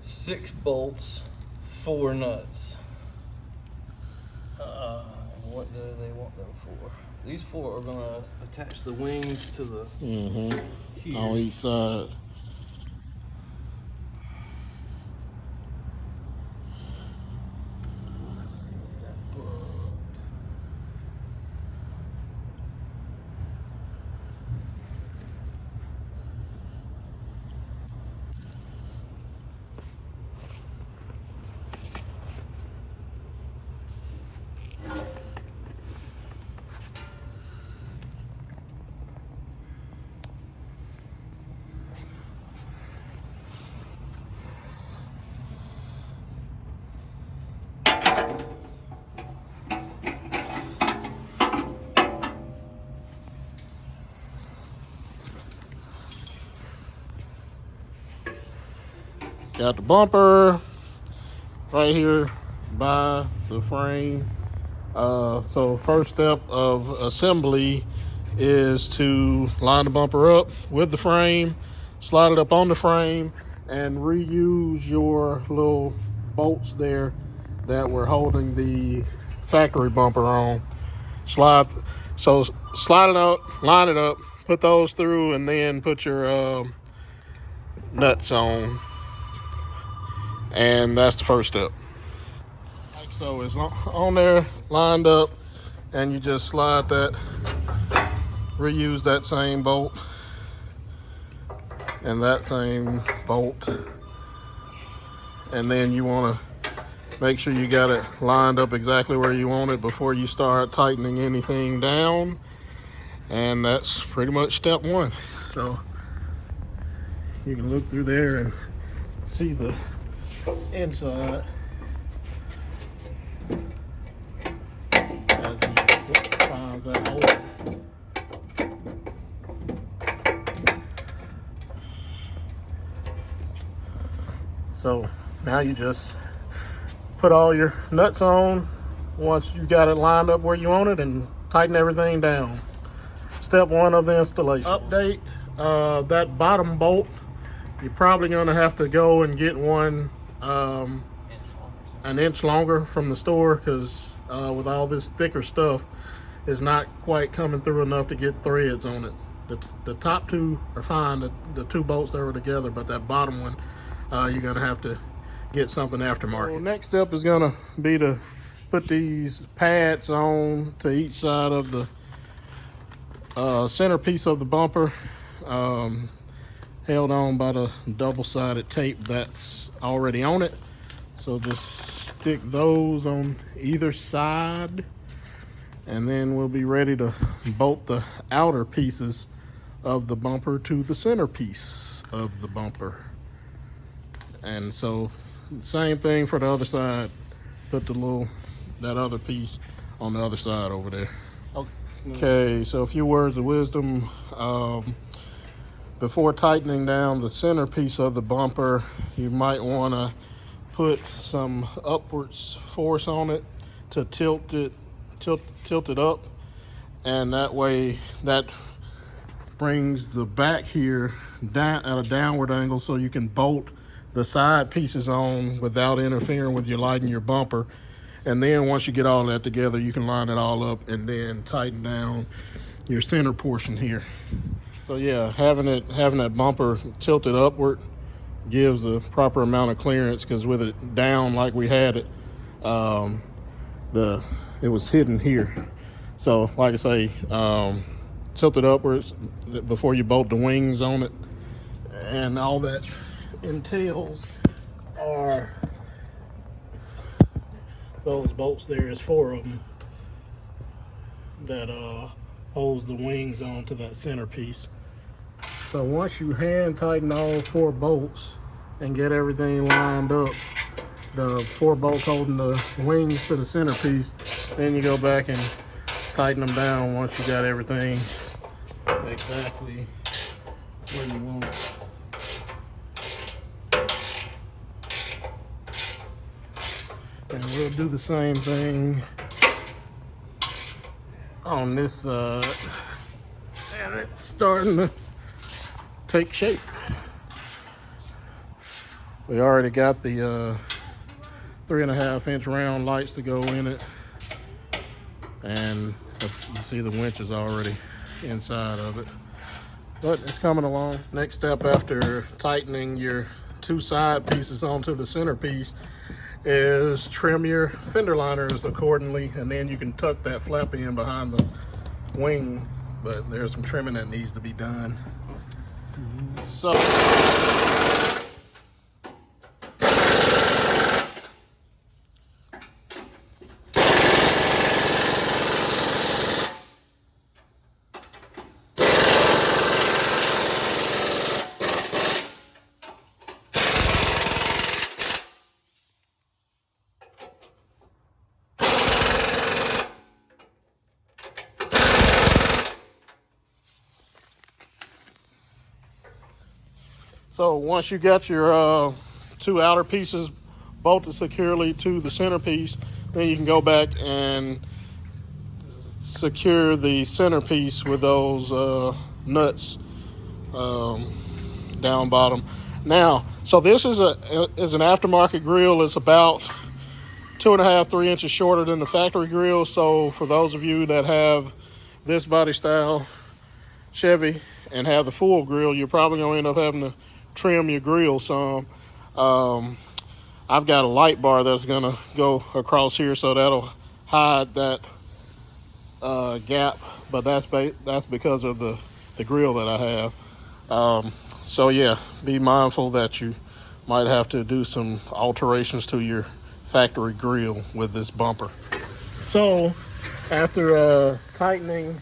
6 bolts, 4 nuts. And what do they want them for? These 4 are gonna attach the wings to the here. On each side. Got the bumper right here by the frame. So first step of assembly is to line the bumper up with the frame, slide it up on the frame, and reuse your little bolts there that were holding the factory bumper on. Slide it up, line it up, put those through, and then put your nuts on. And that's the first step. Like so, it's on there, lined up, and you just slide that, reuse that same bolt and that same bolt. And then you want to make sure you got it lined up exactly where you want it before you start tightening anything down. And that's pretty much step 1. So you can look through there and see the inside as he finds that hole. So now you just put all your nuts on once you got it lined up where you want it and tighten everything down. Step 1 of the installation. Update, that bottom bolt, you're probably going to have to go and get one an inch longer from the store, because with all this thicker stuff, it's not quite coming through enough to get threads on it. The top 2 are fine, the 2 bolts that were together, but that bottom one, you're going to have to get something aftermarket. So next step is going to be to put these pads on to each side of the centerpiece of the bumper, held on by the double-sided tape that's already on it. So just stick those on either side, and then we'll be ready to bolt the outer pieces of the bumper to the centerpiece of the bumper. And so same thing for the other side. Put that other piece on the other side over there. Okay, so a few words of wisdom. Before tightening down the centerpiece of the bumper, you might want to put some upwards force on it to tilt it up, and that way that brings the back here down at a downward angle, so you can bolt the side pieces on without interfering with your light and your bumper. And then once you get all that together, you can line it all up and then tighten down your center portion here. So yeah, having that bumper tilted upward gives the proper amount of clearance, because with it down like we had it, it was hidden here. So like I say, tilt it upwards before you bolt the wings on it, and all that entails are those bolts. There is 4 of them that holds the wings onto that centerpiece. So once you hand tighten all 4 bolts and get everything lined up, the 4 bolts holding the wings to the centerpiece, then you go back and tighten them down once you got everything exactly where you want it. And we'll do the same thing on this side. And it's starting to take shape. We already got the 3.5-inch round lights to go in it, and you see the winch is already inside of it, but it's coming along. Next step after tightening your 2 side pieces onto the centerpiece is trim your fender liners accordingly, and then you can tuck that flap in behind the wing, but there's some trimming that needs to be done. So once you got your 2 outer pieces bolted securely to the centerpiece, then you can go back and secure the centerpiece with those nuts down bottom. Now, so this is an aftermarket grill. It's about 2.5-3 inches shorter than the factory grill. So for those of you that have this body style Chevy and have the full grill, you're probably going to end up having to trim your grill some. I've got a light bar that's going to go across here, so that'll hide that gap, but that's because of the grill that I have. So yeah, be mindful that you might have to do some alterations to your factory grill with this bumper. So after tightening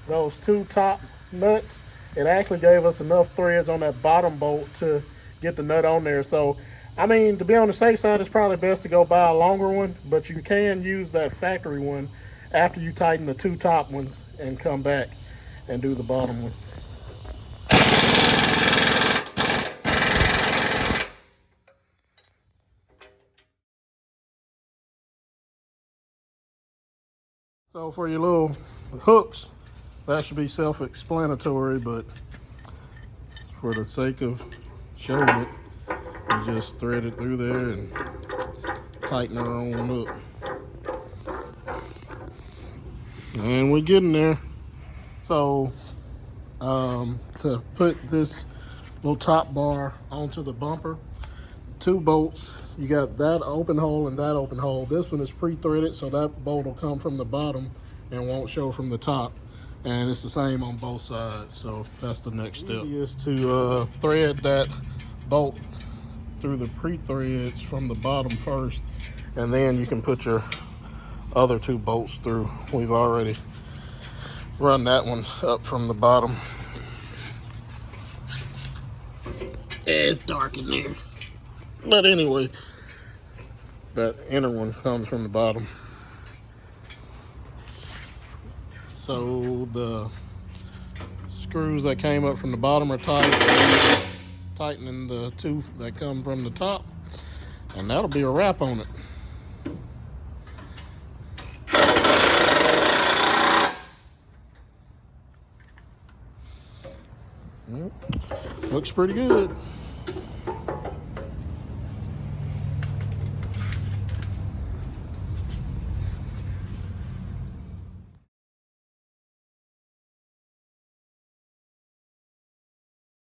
those 2 top nuts, it actually gave us enough threads on that bottom bolt to get the nut on there. So I mean, to be on the safe side, it's probably best to go buy a longer one, but you can use that factory one after you tighten the 2 top ones and come back and do the bottom one. So for your little hooks, that should be self-explanatory, but for the sake of showing it, you just thread it through there and tighten her on up. And we're getting there. So to put this little top bar onto the bumper, 2 bolts, you got that open hole and that open hole. This one is pre-threaded, so that bolt will come from the bottom and won't show from the top, and it's the same on both sides. So that's the next step. Easy is to thread that bolt through the pre-threads from the bottom first, and then you can put your other 2 bolts through. We've already run that one up from the bottom. It's dark in there, but anyway, that inner one comes from the bottom. So the screws that came up from the bottom are tight, tightening the 2 that come from the top, and that'll be a wrap on it. Looks pretty good.